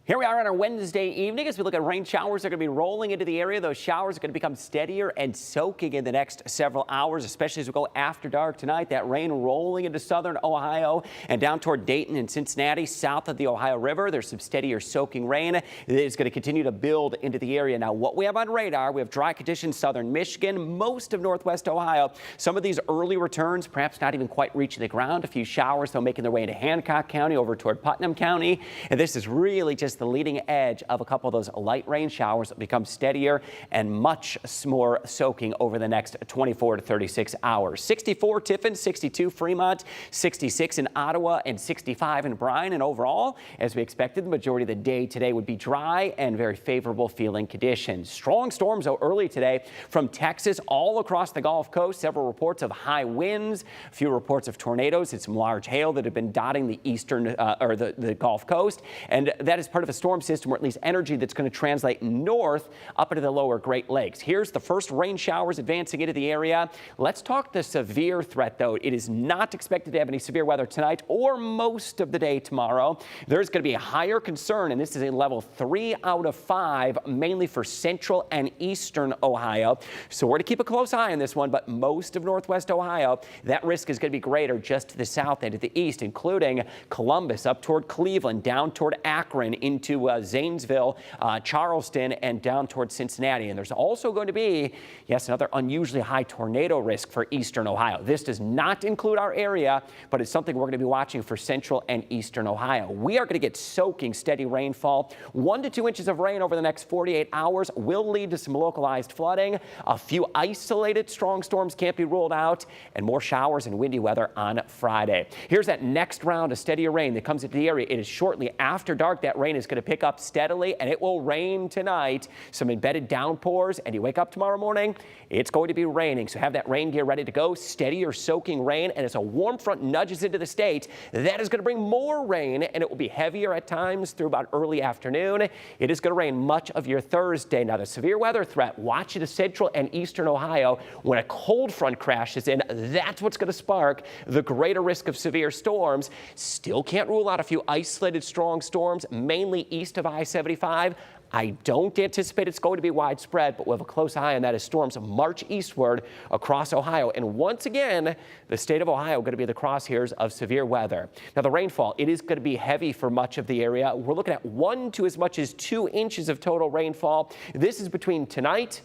Here we are on our Wednesday evening as we look at rain showers that are going to be rolling into the area. Those showers are going to become steadier and soaking in the next several hours, especially as we go after dark tonight. That rain rolling into southern Ohio and down toward Dayton and Cincinnati, south of the Ohio River. There's some steadier soaking rain. It is going to continue to build into the area. Now, what we have on radar, we have dry conditions, southern Michigan, most of northwest Ohio. Some of these early returns, perhaps not even quite reaching the ground. A few showers, though, making their way into Hancock County, over toward Putnam County. And this is really just the leading edge of a couple of those light rain showers that become steadier and much more soaking over the next 24 to 36 hours. 64 Tiffin, 62 Fremont, 66 in Ottawa, and 65 in Bryan. And overall, as we expected, the majority of the day today would be dry and very favorable feeling conditions. Strong storms, though, early today from Texas all across the Gulf Coast. Several reports of high winds, a few reports of tornadoes and some large hail that have been dotting the eastern or the Gulf Coast. And that is part of a storm system, or at least energy, that's going to translate north up into the lower Great Lakes. Here's the first rain showers advancing into the area. Let's talk the severe threat, though. It is not expected to have any severe weather tonight or most of the day tomorrow. There's going to be a higher concern, and this is a level 3 out of 5, mainly for central and eastern Ohio. So we're to keep a close eye on this one, but most of northwest Ohio, that risk is going to be greater just to the south and to the east, including Columbus, up toward Cleveland, down toward Akron, into Zanesville, Charleston, and down towards Cincinnati. And there's also going to be, yes, another unusually high tornado risk for eastern Ohio. This does not include our area, but it's something we're going to be watching for central and eastern Ohio. We are going to get soaking steady rainfall. 1 to 2 inches of rain over the next 48 hours will lead to some localized flooding. A few isolated strong storms can't be ruled out, and more showers and windy weather on Friday. Here's that next round of steadier rain that comes into the area. It is shortly after dark. That rain is going to pick up steadily, and it will rain tonight. Some embedded downpours, and you wake up tomorrow morning, it's going to be raining. So have that rain gear ready to go. Steadier soaking rain, and as a warm front nudges into the state, that is going to bring more rain, and it will be heavier at times through about early afternoon. It is going to rain much of your Thursday. Now, the severe weather threat, watch it to central and eastern Ohio. When a cold front crashes in, that's what's going to spark the greater risk of severe storms. Still can't rule out a few isolated strong storms, mainly east of I-75. I don't anticipate it's going to be widespread, but we'll have a close eye on that as storms march eastward across Ohio. And once again, the state of Ohio going to be the crosshairs of severe weather. Now, the rainfall, it is going to be heavy for much of the area. We're looking at 1 to as much as 2 inches of total rainfall. This is between tonight,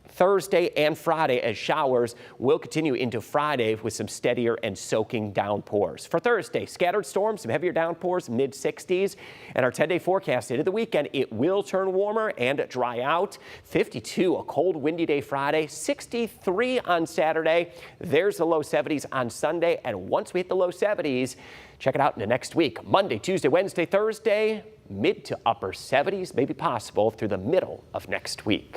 Thursday, and Friday, as showers will continue into Friday with some steadier and soaking downpours. For Thursday, scattered storms, some heavier downpours, mid-60s. And our 10-day forecast into the weekend, it will turn warmer and dry out. 52, a cold, windy day Friday. 63 on Saturday. There's the low 70s on Sunday. And once we hit the low 70s, check it out into next week. Monday, Tuesday, Wednesday, Thursday, mid to upper 70s may be possible through the middle of next week.